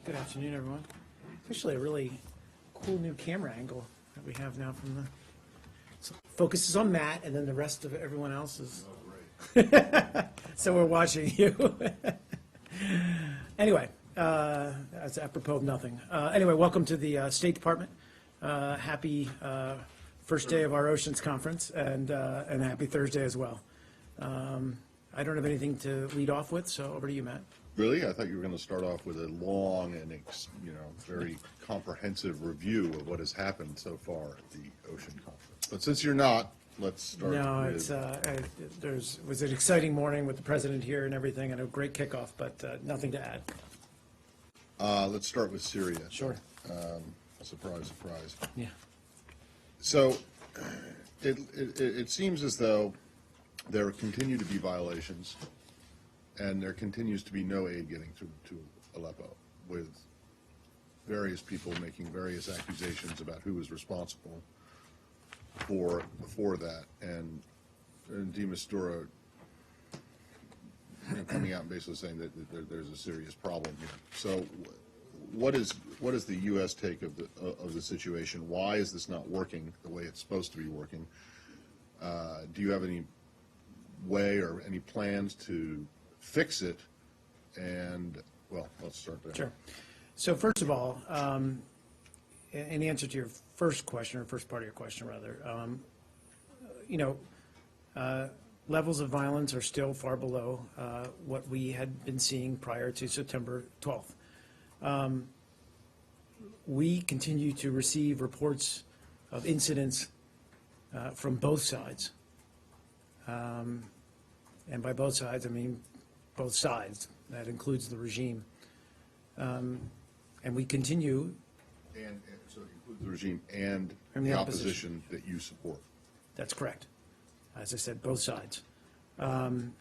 Good afternoon, everyone. It's actually a really cool new camera angle that we have now from the, so focuses on Matt, and then the rest of everyone else is. So we're watching you. Anyway, that's apropos of nothing. Anyway, welcome to the State Department. Happy first day of our Oceans Conference, and happy Thursday as well. I don't have anything to lead off with, so over to you, Matt. Really? I thought you were going to start off with a long and very comprehensive review of what has happened so far at the Ocean Conference. But since you're not, let's start. No, with... it was an exciting morning with the president here and everything, and a great kickoff, but nothing to add. Let's start with Syria. Sure. Surprise, surprise. Yeah. So it seems as though there continue to be violations, and there continues to be no aid getting to Aleppo, with various people making various accusations about who is responsible for that, and de Mistura coming out and basically saying that there's a serious problem here. So, what is the U.S. take of the situation? Why is this not working the way it's supposed to be working? Do you have any way or any plans to fix it? And, well, let's start there. Sure. So first of all, in answer to your first question, or first part of your question, rather, levels of violence are still far below what we had been seeing prior to September 12th. We continue to receive reports of incidents from both sides. And by both sides, I mean both sides. That includes the regime. And we continue. And so it includes the regime and the the opposition that you support. That's correct. As I said, both sides. And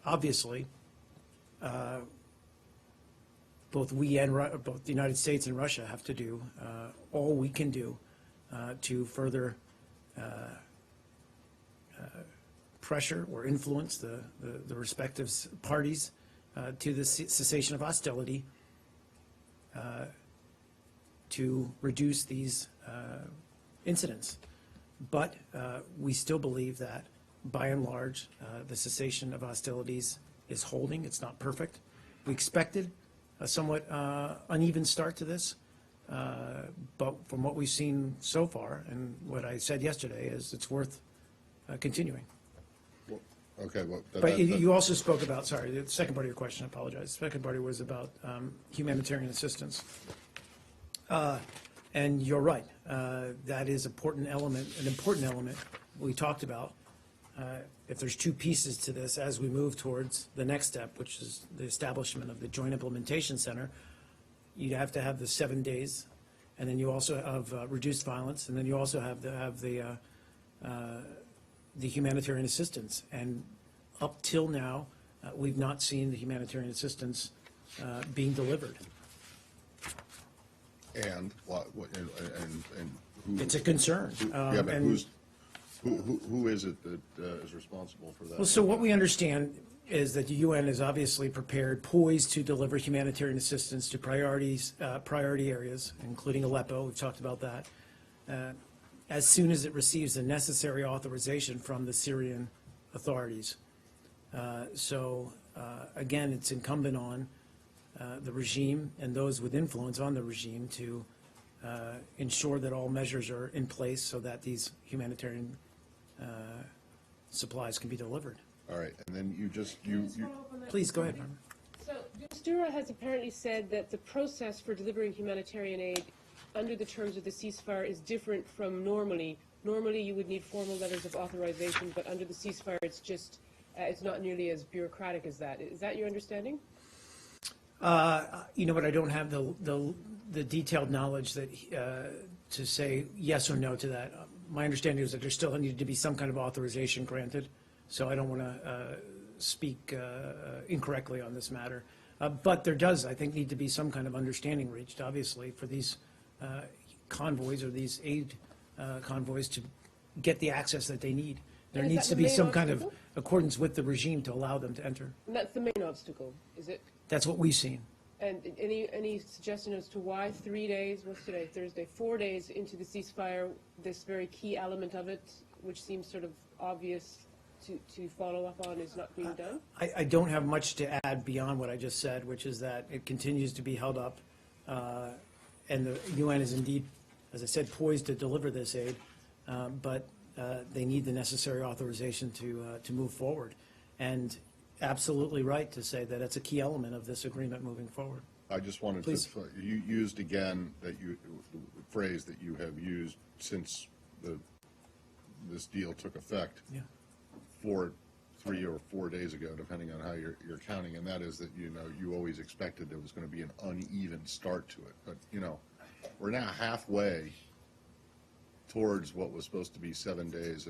obviously, both we and both the United States and Russia have to do all we can do to further pressure or influence the respective parties to the cessation of hostility to reduce these incidents. But we still believe that, by and large, the cessation of hostilities is holding. It's not perfect. We expected a somewhat uneven start to this, but from what we've seen so far, and what I said yesterday, is it's worth continuing. Well, okay. Well, but you also spoke about, sorry, the second part of your question, I apologize. The second part was about humanitarian assistance. And you're right. That is an important element we talked about. If there's two pieces to this as we move towards the next step, which is the establishment of the Joint Implementation Center, you have to have the 7 days, and then you also have reduced violence, and then you also have the humanitarian assistance. And up till now, we've not seen the humanitarian assistance being delivered. And what and who? It's a concern. Yeah, but who is it that is responsible for that? Well, so what we understand is that the UN is obviously prepared, poised to deliver humanitarian assistance to priority areas, including Aleppo. We've talked about that. As soon as it receives the necessary authorization from the Syrian authorities. Again, it's incumbent on the regime and those with influence on the regime to ensure that all measures are in place so that these humanitarian supplies can be delivered. All right, and then you Please go ahead, Barbara. So de Mistura has apparently said that the process for delivering humanitarian aid under the terms of the ceasefire is different from normally. Normally you would need formal letters of authorization, but under the ceasefire it's just, it's not nearly as bureaucratic as that. Is that your understanding? You know what, I don't have the detailed knowledge that to say yes or no to that. My understanding is that there still needed to be some kind of authorization granted, so I don't want to speak incorrectly on this matter. But there does, I think, need to be some kind of understanding reached, obviously, for these convoys or these aid convoys to get the access that they need. There needs to be some kind of accordance with the regime to allow them to enter. And that's the main obstacle, is it? That's what we've seen. And any suggestion as to why 3 days, what's today, Thursday, 4 days into the ceasefire, this very key element of it, which seems sort of obvious to follow up on, is not being done? I don't have much to add beyond what I just said, which is that it continues to be held up, and the UN is indeed, as I said, poised to deliver this aid, but they need the necessary authorization to move forward. And absolutely right to say that it's a key element of this agreement moving forward. I just wanted Please. to, you used again the phrase that you have used since this deal took effect. Yeah. 3 or 4 days ago, depending on how you're counting, and that is that, you always expected there was going to be an uneven start to it. But, we're now halfway towards what was supposed to be 7 days.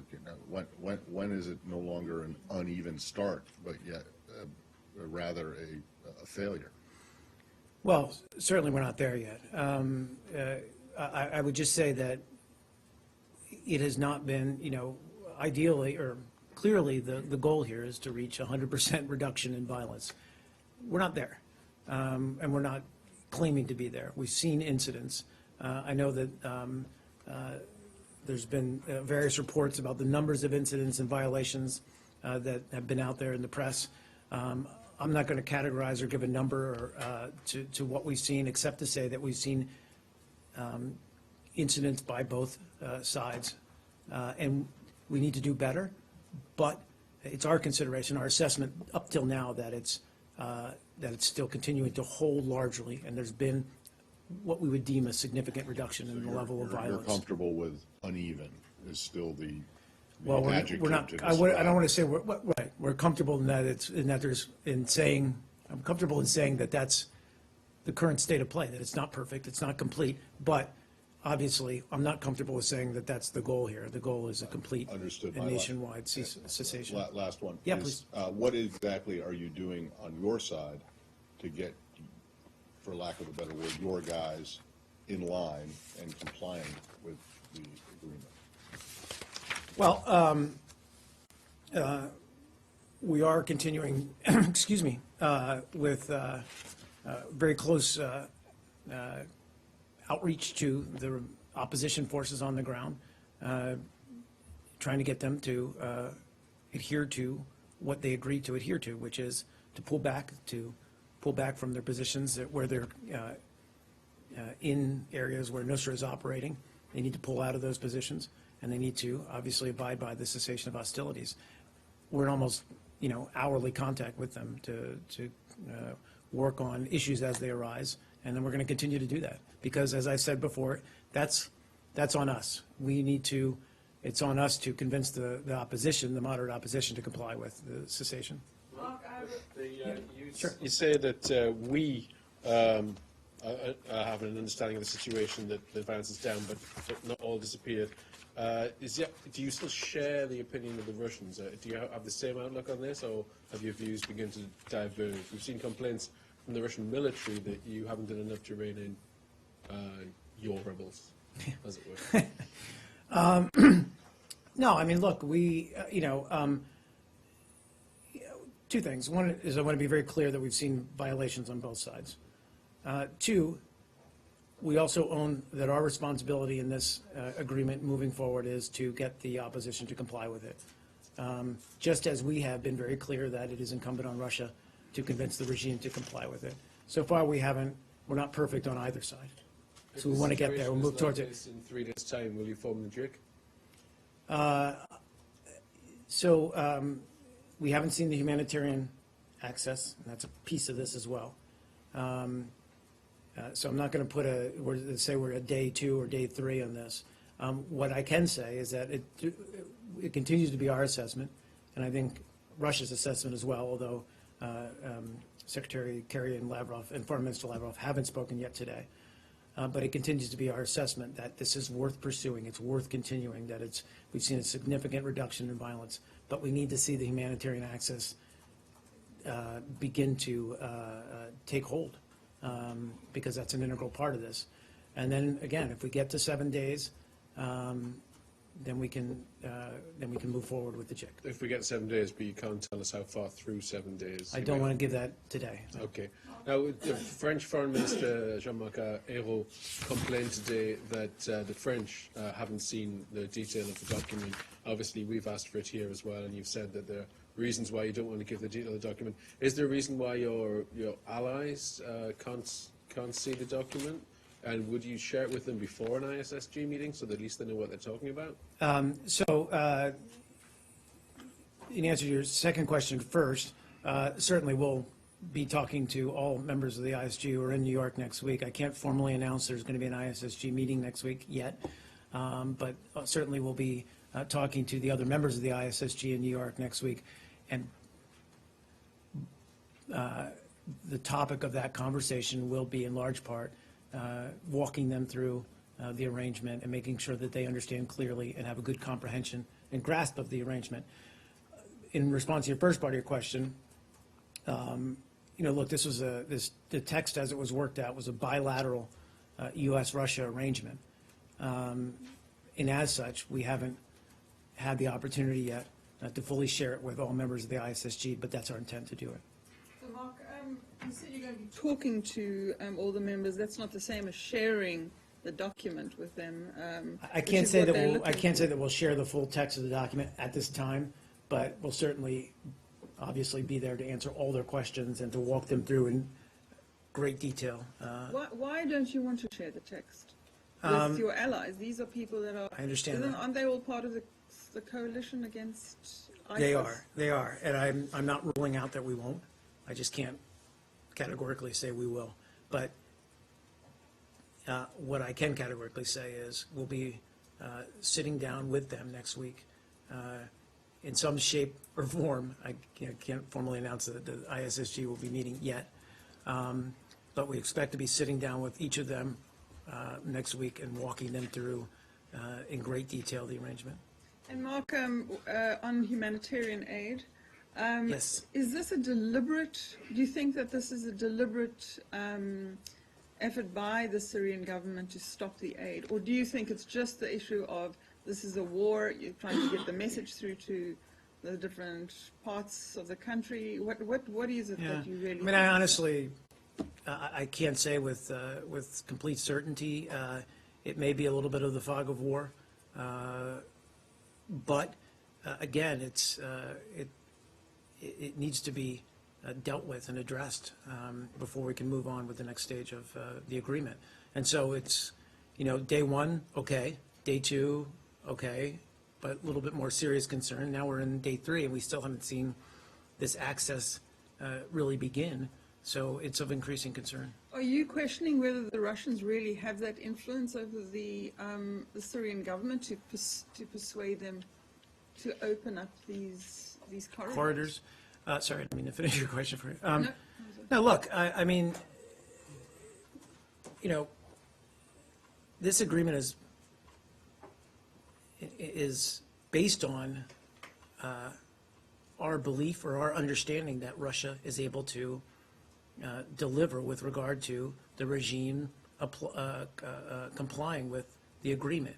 When is it no longer an uneven start, but yet rather a failure? Well, certainly we're not there yet. I would just say that it has not been, ideally or clearly the goal here is to reach 100% reduction in violence. We're not there, and we're not claiming to be there. We've seen incidents. I know that there's been various reports about the numbers of incidents and violations that have been out there in the press. I'm not going to categorize or give a number to what we've seen, except to say that we've seen incidents by both sides, and we need to do better. But it's our consideration, our assessment up till now that it's still continuing to hold largely, and there's been what we would deem a significant reduction in the level of You're violence. comfortable with uneven is still the Well, adjective we're not. to I don't describe. want to say right. We're comfortable in that saying. I'm comfortable in saying that that's the current state of play. That it's not perfect. It's not complete. But obviously, I'm not comfortable with saying that that's the goal here. The goal is a complete Understood. and nationwide cessation. Last one. Yeah, is, what exactly are you doing on your side to get, for lack of a better word, your guys in line and complying with the agreement? Well, we are continuing, excuse me, with very close outreach to the opposition forces on the ground, trying to get them to adhere to what they agreed to adhere to, which is to pull back from their positions where they're in areas where Nusra is operating. They need to pull out of those positions, and they need to obviously abide by the cessation of hostilities. We're in almost hourly contact with them to work on issues as they arise, and then we're going to continue to do that because, as I said before, that's on us. It's on us to convince the opposition, the moderate opposition, to comply with the cessation. You say that we have an understanding of the situation, that the violence is down, but not all disappeared. Do you still share the opinion of the Russians? Do you have the same outlook on this, or have your views begun to diverge? We've seen complaints from the Russian military that you haven't done enough to rein in your rebels, as it were. No, I mean, look, two things. One is I want to be very clear that we've seen violations on both sides. Two, we also own that our responsibility in this agreement moving forward is to get the opposition to comply with it. Just as we have been very clear that it is incumbent on Russia to convince the regime to comply with it. So far, we're not perfect on either side. So we want to get there. We'll move towards it. In 3 days' time, will you form the JIC? We haven't seen the humanitarian access, and that's a piece of this as well. So I'm not going to say we're at day 2 or day 3 on this. What I can say is that it continues to be our assessment, and I think Russia's assessment as well, although Secretary Kerry and Lavrov and Foreign Minister Lavrov haven't spoken yet today. But it continues to be our assessment that this is worth pursuing, it's worth continuing, that we've seen a significant reduction in violence, but we need to see the humanitarian access begin to take hold, because that's an integral part of this. And then, again, if we get to 7 days, then we can move forward with the JIC. If we get 7 days, but you can't tell us how far through 7 days. I don't want to give that today. Okay. Now, the French Foreign Minister Jean-Marc Ayrault complained today that the French haven't seen the detail of the document. Obviously, we've asked for it here as well, and you've said that there are reasons why you don't want to give the detail of the document. Is there a reason why your allies can't see the document? And would you share it with them before an ISSG meeting so that at least they know what they're talking about? In answer to your second question first, certainly we'll be talking to all members of the ISG who are in New York next week. I can't formally announce there's going to be an ISSG meeting next week yet, but certainly we'll be talking to the other members of the ISSG in New York next week. And the topic of that conversation will be in large part walking them through the arrangement and making sure that they understand clearly and have a good comprehension and grasp of the arrangement. In response to your first part of your question, look, the text as it was worked out was a bilateral U.S.-Russia arrangement. And as such, we haven't had the opportunity yet to fully share it with all members of the ISSG, but that's our intent to do it. So Mark, you said you're going to be talking to all the members. That's not the same as sharing the document with them. I can't say that we'll share the full text of the document at this time, but we'll certainly, obviously, be there to answer all their questions and to walk them through in great detail. Why don't you want to share the text with your allies? These are people that are. I understand that. Aren't they all part of the coalition against ISIS? They are, and I'm not ruling out that we won't. I just can't categorically say we will. But what I can categorically say is we'll be sitting down with them next week in some shape or form. I can't formally announce that the ISSG will be meeting yet, but we expect to be sitting down with each of them next week and walking them through in great detail the arrangement. And Mark, on humanitarian aid, Yes. is this a deliberate, do you think that this is a deliberate effort by the Syrian government to stop the aid? Or do you think it's just the issue of this is a war, you're trying to get the message through to the different parts of the country? What is it that you really I mean, I honestly, I can't say with complete certainty. It may be a little bit of the fog of war, but again, it needs to be dealt with and addressed before we can move on with the next stage of the agreement. And so it's, day one, okay, day two, okay, but a little bit more serious concern. Now we're in day three and we still haven't seen this access really begin. So it's of increasing concern. Are you questioning whether the Russians really have that influence over the Syrian government to persuade them to open up these corridors? Sorry, I didn't mean to finish your question for you. No. No, look, I mean, this agreement is based on our belief or our understanding that Russia is able to deliver with regard to the regime complying with the agreement.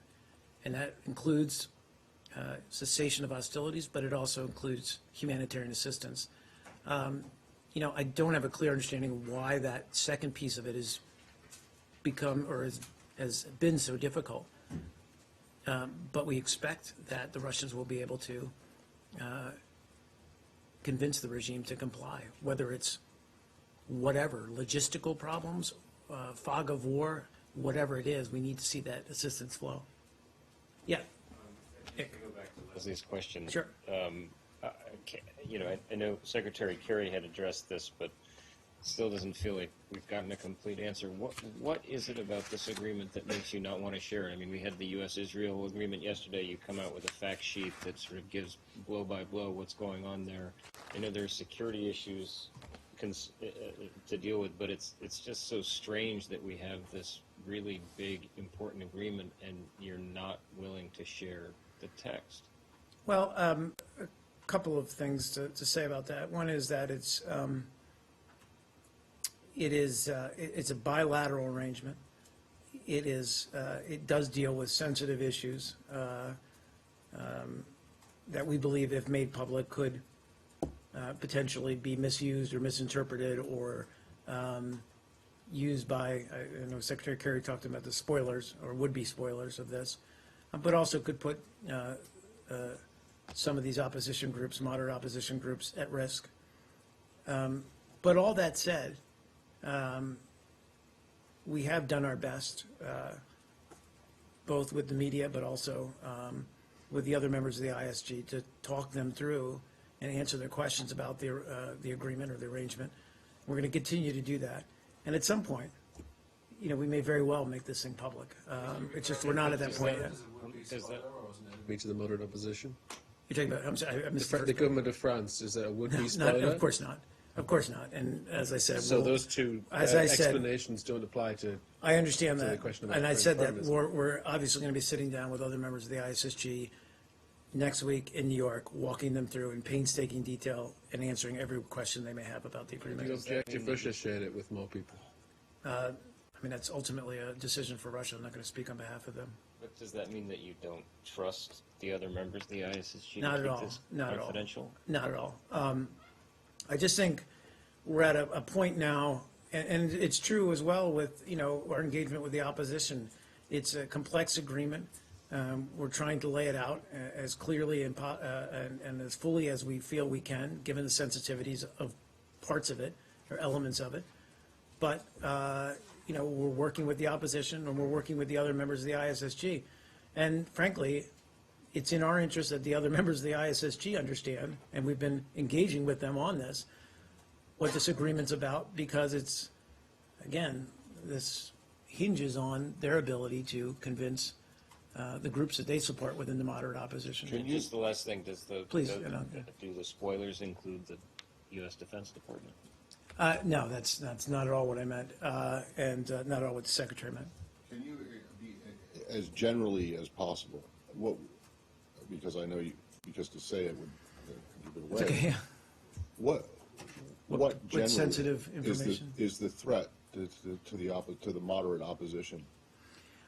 And that includes cessation of hostilities, but it also includes humanitarian assistance. I don't have a clear understanding of why that second piece of it has become or has been so difficult. But we expect that the Russians will be able to convince the regime to comply, whether it's whatever, logistical problems, fog of war, whatever it is, we need to see that assistance flow. Yeah. To go back to Leslie's question. Sure. I know Secretary Kerry had addressed this, but still doesn't feel like we've gotten a complete answer. What is it about this agreement that makes you not want to share it? I mean, we had the U.S.-Israel agreement yesterday. You come out with a fact sheet that sort of gives blow by blow what's going on there. I know there's security issues to deal with, but it's just so strange that we have this really big, important agreement and you're not willing to share the text. Well, a couple of things to say about that. One is that it's a bilateral arrangement. It does deal with sensitive issues that we believe, if made public, could potentially be misused or misinterpreted or used by, I know Secretary Kerry talked about the spoilers or would-be spoilers of this, but also could put some of these opposition groups, moderate opposition groups, at risk. But all that said, we have done our best, both with the media, but also with the other members of the ISG, to talk them through and answer their questions about the agreement or the arrangement. We're going to continue to do that. And at some point, we may very well make this thing public. It's just we're not at that point yet. Does that, Me to the moderate opposition? You're talking about, I'm sorry, I missed the The first part. government of France, is that a would-be Not, spoiler? of course not. Of course not. And as I said, So we'll- those two as I said- explanations don't apply to, I understand to the that, question about and I French said that farmers. we're obviously going to be sitting down with other members of the ISSG next week in New York, walking them through in painstaking detail and answering every question they may have about the do you agreement. object if Russia shared it with more people? I mean, that's ultimately a decision for Russia. I'm not going to speak on behalf of them. but does that mean that you don't trust the other members of the ISSG Not to at keep all. this Not at all. confidential? Not at all. I just think we're at a point now, and it's true as well with, our engagement with the opposition. It's a complex agreement. We're trying to lay it out as clearly and as fully as we feel we can, given the sensitivities of parts of it or elements of it. But, we're working with the opposition and we're working with the other members of the ISSG. And frankly, it's in our interest that the other members of the ISSG understand, and we've been engaging with them on this, what this agreement's about, because it's, again, this hinges on their ability to convince the groups that they support within the moderate opposition. And just the last thing, does Please, do the spoilers include the U.S. Defense Department? No, that's not at all what I meant, and not at all what the Secretary meant. Can you be as generally as possible, because I know because to say it would give it away. Okay, yeah. What generally sensitive information? is the threat to the moderate opposition?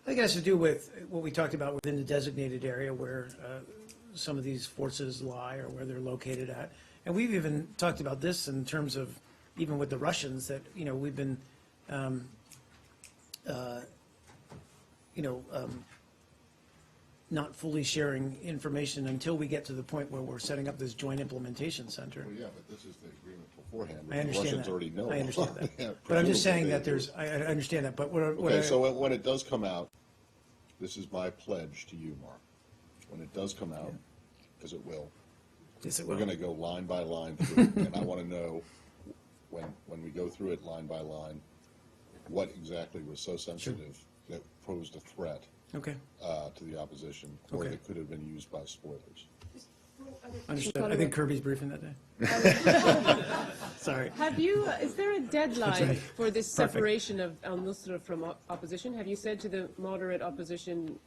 I think it has to do with what we talked about within the designated area where some of these forces lie or where they're located at. And we've even talked about this in terms of, even with the Russians, that, we've been, not fully sharing information until we get to the point where we're setting up this joint implementation center. Well, yeah, but this is the agreement beforehand. I understand The Russians that. already know. I understand that. Yeah, But I'm just presumably saying they that do. I understand that, but what Okay, I. so when it does come out, this is my pledge to you, Mark. When it does come out, because it will, Yes, it we're will. going to go line by line through it, and I want to know, when we go through it line by line, what exactly was so sensitive that posed a threat Okay, to the opposition, or Okay. that could have been used by spoilers. understood. I think Kirby's briefing that day. Sorry. Is there a deadline right. for this Perfect. separation of al-Nusra from opposition? Have you said to the moderate opposition,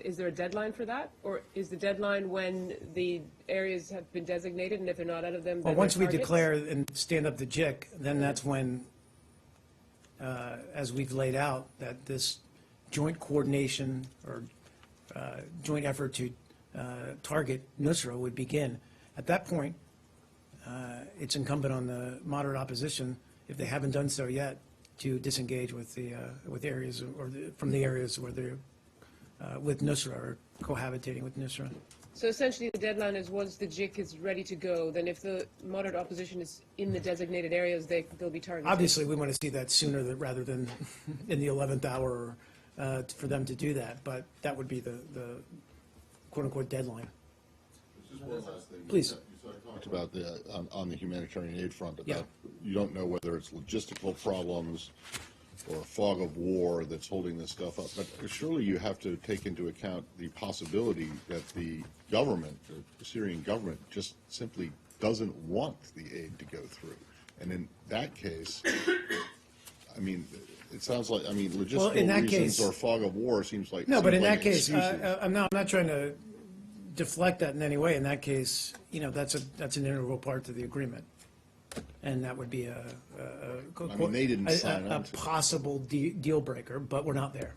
is there a deadline for that? Or is the deadline when the areas have been designated, and if they're not out of them, Well, then once they're we targets? declare and stand up the JIC, then that's when, as we've laid out, that this joint coordination or joint effort to target Nusra would begin. At that point, it's incumbent on the moderate opposition, if they haven't done so yet, to disengage with the areas from the areas where they're with Nusra or cohabitating with Nusra. So essentially, the deadline is once the JIC is ready to go, then if the moderate opposition is in the designated areas, they'll be targeted. Obviously, we want to see that sooner rather than in the 11th hour for them to do that, but that would be the quote-unquote deadline. Just one last thing. Please. You talked about on the humanitarian aid front, Yeah. about you don't know whether it's logistical problems or a fog of war that's holding this stuff up, but surely you have to take into account the possibility that the government, the Syrian government, just simply doesn't want the aid to go through. And in that case, I mean, it sounds like, I mean, Well, in logistical that reasons case- or fog of war seems like. No, but in seems like that case, excuses. I'm not trying to deflect that in any way. In that case, that's an integral part to the agreement. And that would be I mean, they didn't sign a on to it. possible deal breaker, but we're not there.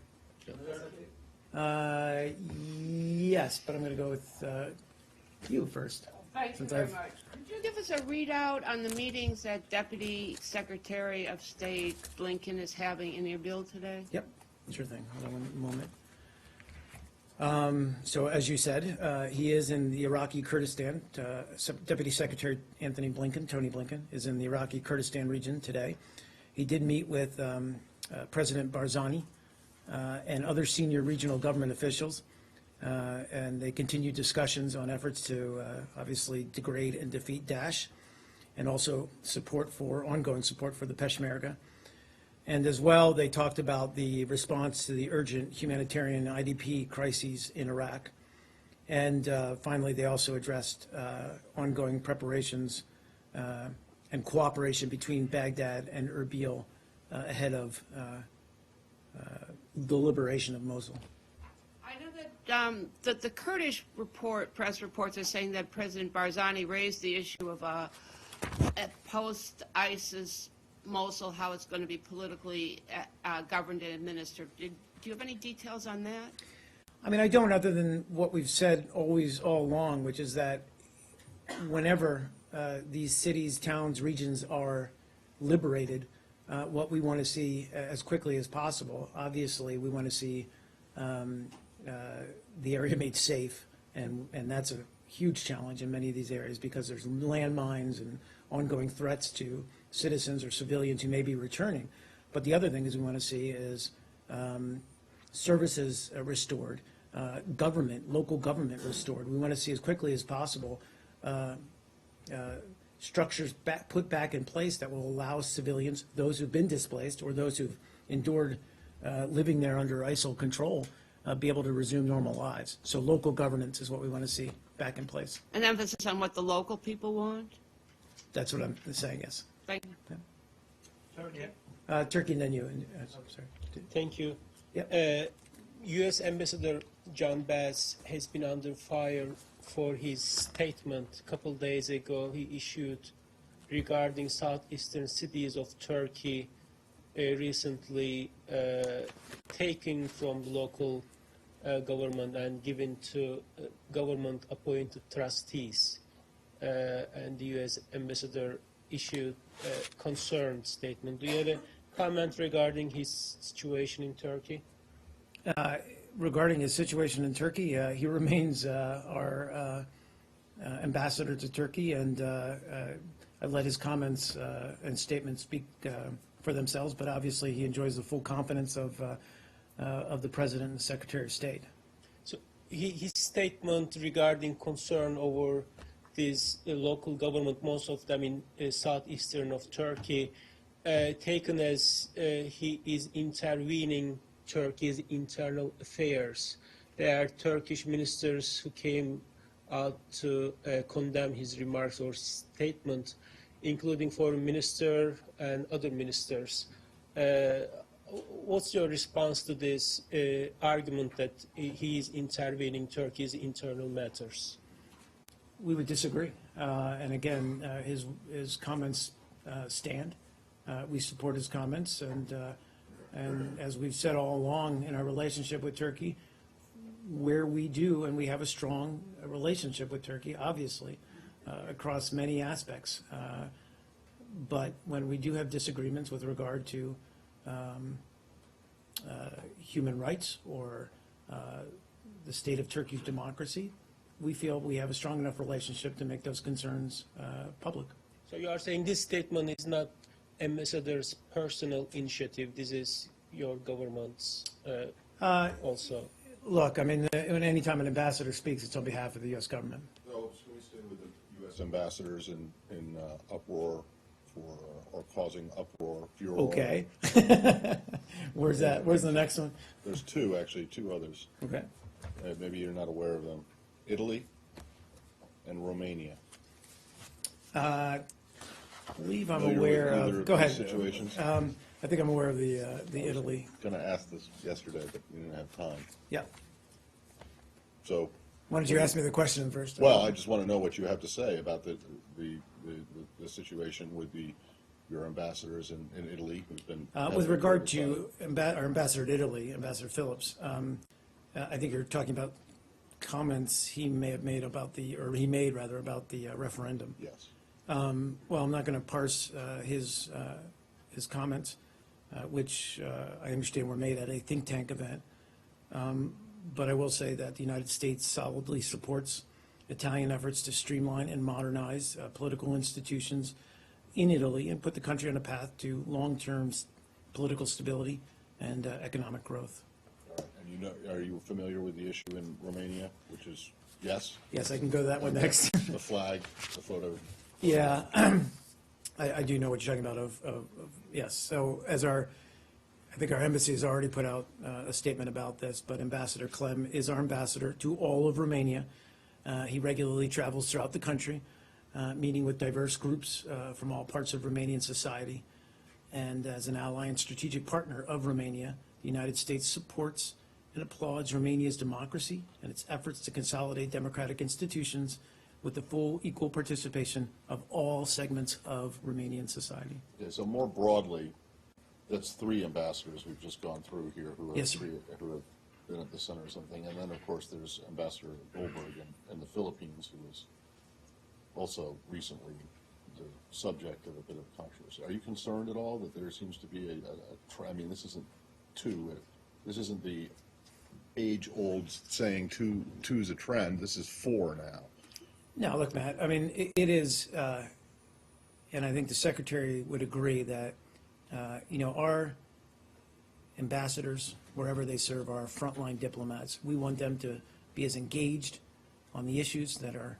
Yes, but I'm going to go with you first. Thank you Since very I've- much. Could you give us a readout on the meetings that Deputy Secretary of State Blinken is having in Erbil today? Yep, sure thing. Hold on one moment. So as you said, he is in the Iraqi Kurdistan. Deputy Secretary Anthony Blinken, Tony Blinken, is in the Iraqi Kurdistan region today. He did meet with President Barzani and other senior regional government officials, and they continued discussions on efforts to obviously degrade and defeat Daesh, and also ongoing support for the Peshmerga. And as well, they talked about the response to the urgent humanitarian IDP crises in Iraq. And finally, they also addressed ongoing preparations and cooperation between Baghdad and Erbil ahead of the liberation of Mosul. I know that the Kurdish press reports are saying that President Barzani raised the issue of a post-ISIS Mosul, how it's going to be politically governed and administered. Do you have any details on that? I mean, I don't, other than what we've said always all along, which is that whenever these cities, towns, regions are liberated, what we want to see as quickly as possible, obviously, we want to see the area made safe, and that's a huge challenge in many of these areas because there's landmines and ongoing threats to citizens or civilians who may be returning. But the other thing is we want to see is services restored, local government restored. We want to see as quickly as possible structures put back in place that will allow civilians, those who've been displaced or those who've endured living there under ISIL control, be able to resume normal lives. So local governance is what we want to see back in place. An emphasis on what the local people want? That's what I'm saying, yes. Thank you. Turkey and then you. Sorry. Thank you. Yep. U.S. Ambassador John Bass has been under fire for his statement a couple days ago he issued regarding southeastern cities of Turkey recently taken from the local government and given to government-appointed trustees. And the U.S. Ambassador issued a concerned statement. Do you have a comment regarding his situation in Turkey? Regarding his situation in Turkey, he remains our ambassador to Turkey, and I let his comments and statements speak for themselves, but obviously he enjoys the full confidence of the President and the Secretary of State. So his statement regarding concern over this local government, most of them in southeastern of Turkey, taken as he is intervening Turkey's internal affairs. There are Turkish ministers who came out to condemn his remarks or statement, including Foreign Minister and other ministers. What's your response to this argument that he is intervening Turkey's internal matters? We would disagree. And again, his comments stand. We support his comments, and as we've said all along in our relationship with Turkey, where we do, and we have a strong relationship with Turkey, obviously, across many aspects. But when we do have disagreements with regard to human rights or the state of Turkey's democracy, we feel we have a strong enough relationship to make those concerns public. So you are saying this statement is not ambassador's personal initiative. This is your government's also. Look, I mean, any time an ambassador speaks, it's on behalf of the U.S. government. So can we stay with the U.S. ambassadors in uproar or causing uproar, furor? Okay. Where's that? Where's the next one? There's two others. Okay. Maybe you're not aware of them. Italy and Romania. I believe I'm Familiar with aware either of. of Go these ahead. situations? I think I'm aware of the Italy. Going to ask this yesterday, but we didn't have time. Yeah. So, Why don't you ask me the question first? well, I just want to know what you have to say about the situation with your ambassadors in Italy who's been. With regard to our ambassador to Italy, Ambassador Phillips, I think you're talking about comments he may have made about or he made rather, about the referendum. Yes. Well, I'm not going to parse his comments, which I understand were made at a think tank event. But I will say that the United States solidly supports Italian efforts to streamline and modernize political institutions in Italy and put the country on a path to long-term political stability and economic growth. And you know, are you familiar with the issue in Romania, which is, yes, Yes, I can go to that one next. the flag, the photo? Yeah, I do know what you're talking about yes. So I think our embassy has already put out a statement about this, but Ambassador Clem is our ambassador to all of Romania. He regularly travels throughout the country, meeting with diverse groups from all parts of Romanian society. And as an ally and strategic partner of Romania, the United States supports and applauds Romania's democracy and its efforts to consolidate democratic institutions with the full equal participation of all segments of Romanian society. Okay, so more broadly, that's 3 ambassadors we've just gone through here who are Yes, sir. who have been at the center of something. And then, of course, there's Ambassador Goldberg in the Philippines, who was also recently the subject of a bit of controversy. Are you concerned at all that there seems to be I mean, this isn't this isn't the age-old saying two is a trend. This is 4 now. No, look, Matt, I mean, it is, and I think the Secretary would agree that, our ambassadors, wherever they serve, are frontline diplomats. We want them to be as engaged on the issues that are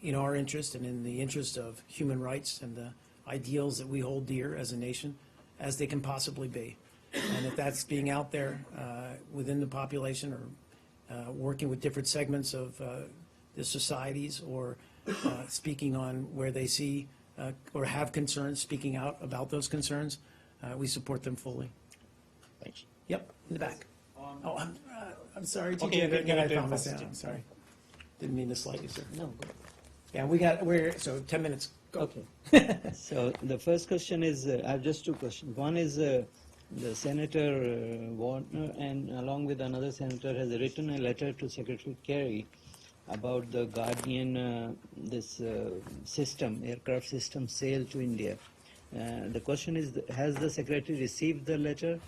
in our interest and in the interest of human rights and the ideals that we hold dear as a nation as they can possibly be. And if that's being out there within the population or working with different segments of the societies or speaking on where they see or have concerns, speaking out about those concerns, we support them fully. Thanks. Yep, in the back. Oh, I'm sorry, TJ, Okay, again, I okay, promise. okay. Yeah, I'm sorry. Didn't mean to slight you, sir. No. Yeah, so 10 minutes. Go. Okay. So the first question is, I have just 2 questions. One is the Senator Warner, and along with another senator, has written a letter to Secretary Kerry about the Guardian, system, aircraft system sale to India. The question is, has the Secretary received the letter?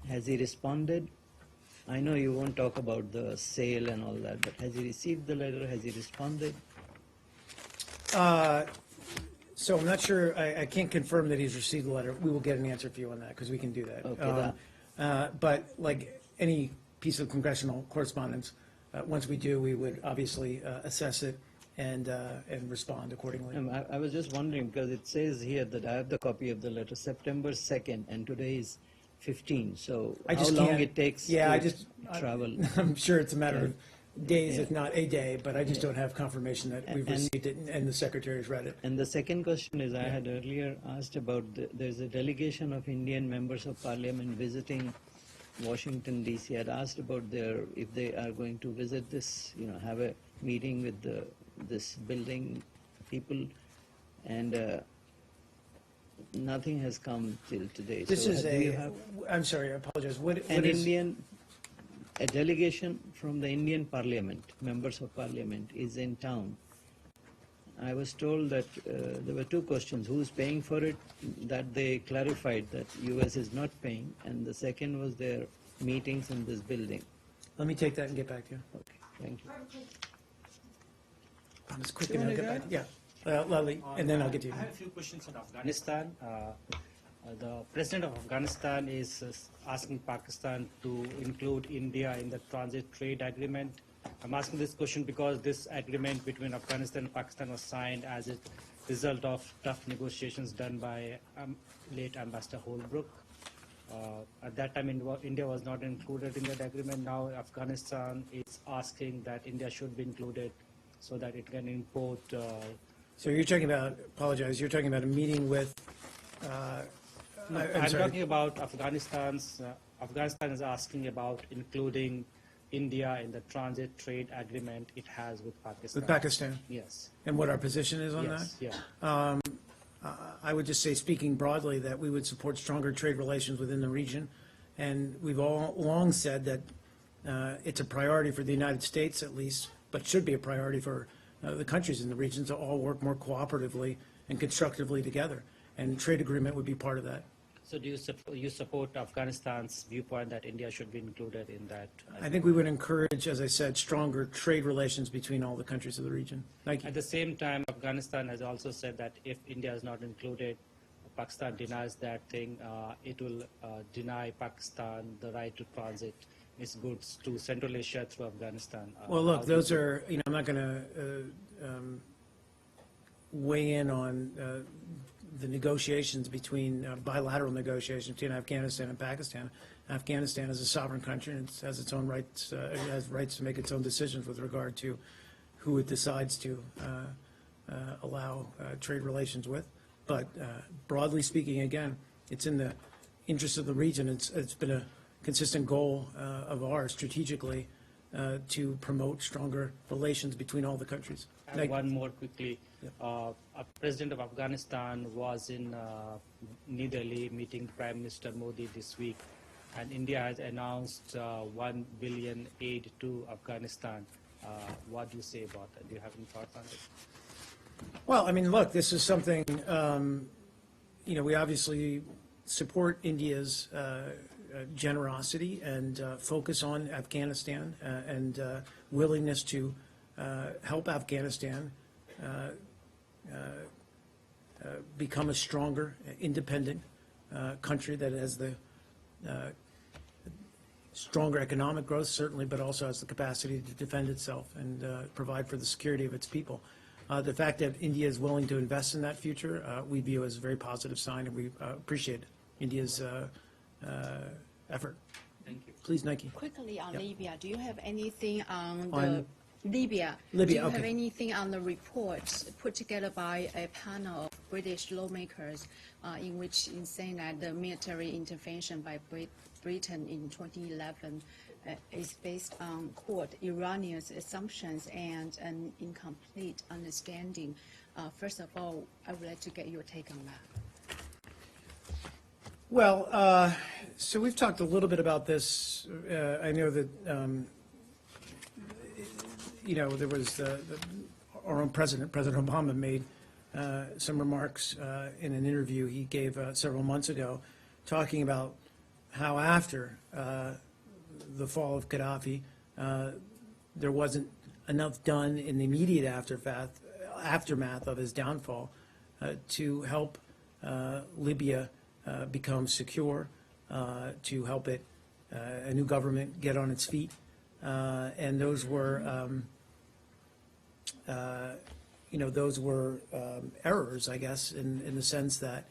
Has he responded? I know you won't talk about the sale and all that, but has he received the letter? Has he responded? So I'm not sure, I can't confirm that he's received the letter. We will get an answer for you on that, because we can do that. Okay, But like any piece of congressional correspondence, once we do, we would obviously assess it and respond accordingly. I was just wondering, because it says here that I have the copy of the letter, September 2nd, and today is 15, so I how just long can't- it takes yeah, to travel? I'm sure it's a matter of days, Yeah. if not a day, but I just don't have confirmation that we've And- received it and the Secretary's read it. And the second question is, I had earlier asked about, there's a delegation of Indian members of parliament visiting Washington DC. I'd asked about if they are going to visit this, have a meeting with this building people, and nothing has come till today. This So is do you have I'm sorry, I apologize. What an is? a delegation from the Indian Parliament, members of Parliament, is in town. I was told that there were 2 questions. Who's paying for it? That they clarified that US is not paying. And the second was their meetings in this building. Let me take that and get back to you. Okay, thank you. I'm as quick Do you and I'll wanna get back. Yeah, Lally, and then I'll get to you. I have a few questions on Afghanistan. The president of Afghanistan is asking Pakistan to include India in the transit trade agreement. I'm asking this question because this agreement between Afghanistan and Pakistan was signed as a result of tough negotiations done by late Ambassador Holbrooke. At that time, India was not included in that agreement. Now Afghanistan is asking that India should be included so that it can import. So you're talking about, you're talking about a meeting with, I'm talking about Afghanistan is asking about including India in the transit trade agreement it has with Pakistan. with Pakistan, Yes. and what our position is on that? Yes. Yeah. I would just say, speaking broadly, that we would support stronger trade relations within the region. And we've all long said that It's a priority for the United States, at least, but should be a priority for the countries in the region to all work more cooperatively and constructively together. And trade agreement would be part of that. So do you support Afghanistan's viewpoint that India should be included in that? I think we would encourage, as I said, stronger trade relations between all the countries of the region. Thank you. At the same time, Afghanistan has also said that if India is not included, Pakistan denies that thing. It will deny Pakistan the right to transit its goods to Central Asia through Afghanistan. Well, look, those are, I'm not going to weigh in on the negotiations between, bilateral negotiations between Afghanistan and Pakistan. Afghanistan is a sovereign country and it has its own rights, it has rights to make its own decisions with regard to who it decides to allow trade relations with. But broadly speaking, again, it's in the interest of the region. It's been a consistent goal of ours strategically to promote stronger relations between all the countries. And one more quickly. A president of Afghanistan was in New Delhi meeting Prime Minister Modi this week, and India has announced 1 billion aid to Afghanistan. What do you say about that? Do you have any thoughts on it? Well, I mean, look, this is something, we obviously support India's generosity and focus on Afghanistan and willingness to help Afghanistan become a stronger, independent country that has the stronger economic growth, certainly, but also has the capacity to defend itself and provide for the security of its people. The fact that India is willing to invest in that future, we view as a very positive sign, and we appreciate India's effort. Thank you. Please, Nike. Quickly on Yep. Libya, do you have anything on On the Libya? Libya, Do you have okay. anything on the reports put together by a panel of British lawmakers in which in saying that the military intervention by Britain in 2011 is based on, quote, erroneous assumptions and an incomplete understanding? First of all, I would like to get your take on that. Well, so we've talked a little bit about this. I know that, there was our own president, President Obama, made some remarks in an interview he gave several months ago, talking about how after the fall of Gaddafi, there wasn't enough done in the immediate aftermath of his downfall to help Libya become secure, to help it, a new government get on its feet. And those were, errors, I guess, in the sense that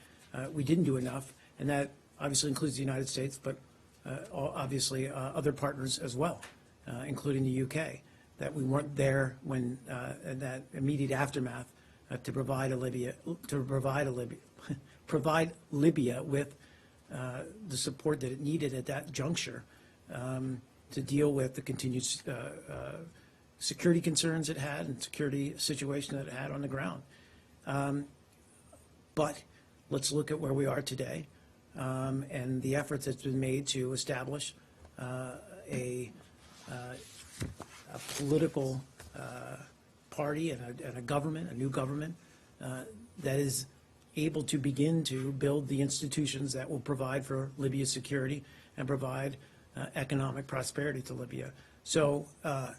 we didn't do enough. And that obviously includes the United States, but obviously other partners as well, including the UK, that we weren't there when in that immediate aftermath to provide Libya with the support that it needed at that juncture to deal with the continued security concerns it had and security situation that it had on the ground. But let's look at where we are today and the efforts that's been made to establish a political party and a government, a new government that is able to begin to build the institutions that will provide for Libya's security and provide economic prosperity to Libya. So I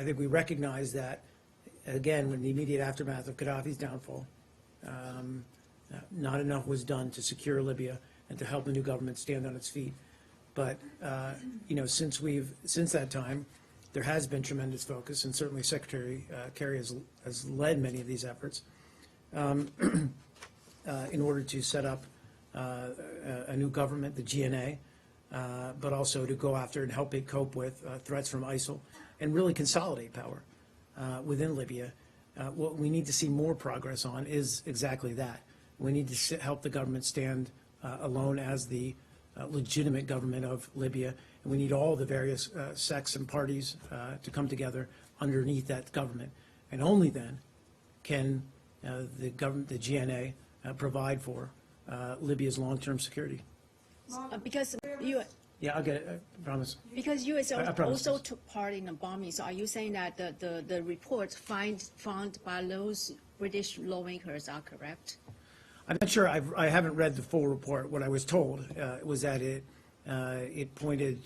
think we recognize that, again, when the immediate aftermath of Gaddafi's downfall, not enough was done to secure Libya and to help the new government stand on its feet. But, since that time, there has been tremendous focus, and certainly Secretary Kerry has led many of these efforts in order to set up a new government, the GNA, but also to go after and help it cope with threats from ISIL and really consolidate power within Libya. What we need to see more progress on is exactly that. We need to help the government stand alone as the legitimate government of Libya, and we need all the various sects and parties to come together underneath that government. And only then can the government, the GNA, provide for Libya's long-term security. Because you Yeah, I'll get it, I promise. Because U.S. I promise. also took part in the bombing, so are you saying that the reports found by those British lawmakers are correct? I'm not sure, I haven't read the full report. What I was told was that it pointed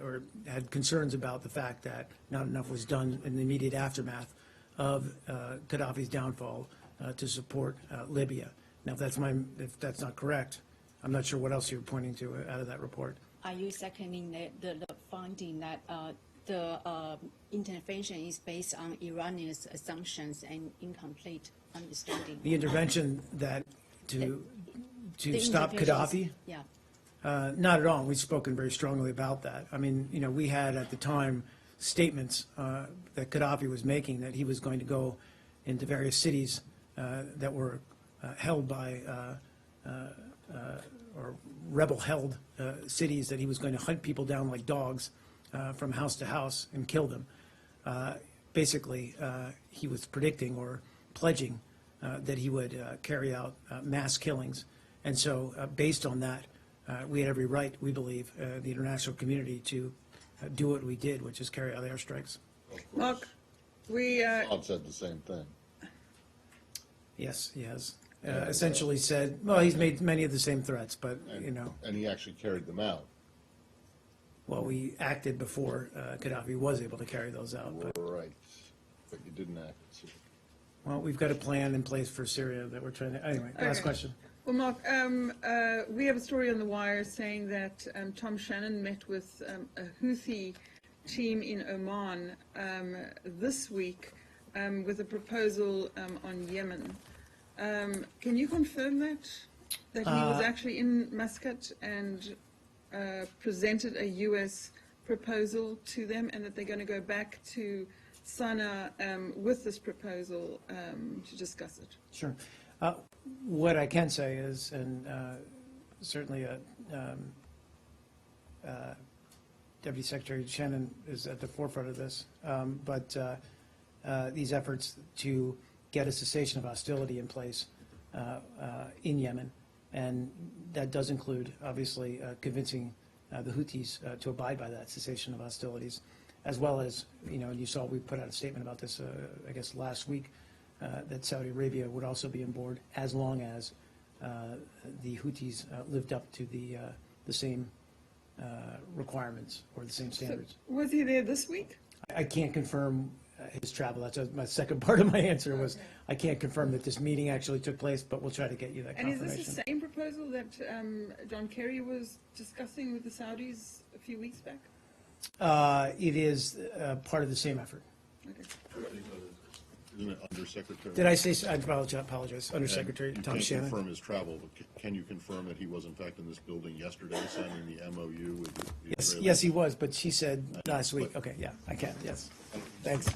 or had concerns about the fact that not enough was done in the immediate aftermath of Gaddafi's downfall to support Libya. Now, if that's not correct, I'm not sure what else you're pointing to out of that report. Are you seconding the finding that the intervention is based on Iranian assumptions and incomplete understanding? The intervention that to The stop interventions- Gaddafi? Yeah. Not at all. We've spoken very strongly about that. I mean, we had at the time statements that Gaddafi was making that he was going to go into various cities that were held by or rebel-held cities, that he was going to hunt people down like dogs from house to house and kill them. Basically, he was predicting or pledging that he would carry out mass killings. And so based on that, we had every right, we believe, the international community to do what we did, which is carry out airstrikes. Mark, we, Bob said the same thing. Yes, he has. Essentially said, well, he's made many of the same threats, but, And he actually carried them out. well, we acted before Gaddafi was able to carry those out. But, Right, but you didn't act. well, we've got a plan in place for Syria that we're trying to, anyway, last Okay. question. well, Mark, we have a story on the wire saying that Tom Shannon met with a Houthi team in Oman this week with a proposal on Yemen. Can you confirm that he was actually in Muscat and presented a U.S. proposal to them, and that they're going to go back to Sana'a with this proposal to discuss it? Sure. What I can say is, and certainly Deputy Secretary Shannon is at the forefront of this, but these efforts to get a cessation of hostility in place in Yemen, and that does include, obviously, convincing the Houthis to abide by that cessation of hostilities, as well as, you saw we put out a statement about this, I guess, last week, that Saudi Arabia would also be on board as long as the Houthis lived up to the same requirements or the same standards. So, was he there this week? I can't confirm his travel. That's my second part of my answer was I can't confirm that this meeting actually took place, but we'll try to get you that And confirmation. is this the same proposal that John Kerry was discussing with the Saudis a few weeks back? It is part of the same effort. Okay. Isn't it Undersecretary? Did I say, I apologize, Undersecretary You Tom can't Shannon. confirm his travel, but can you confirm that he was in fact in this building yesterday signing the MOU with the Yes, Israeli? yes, he was, but she said last week. Okay, yeah, I can, yes. Thanks.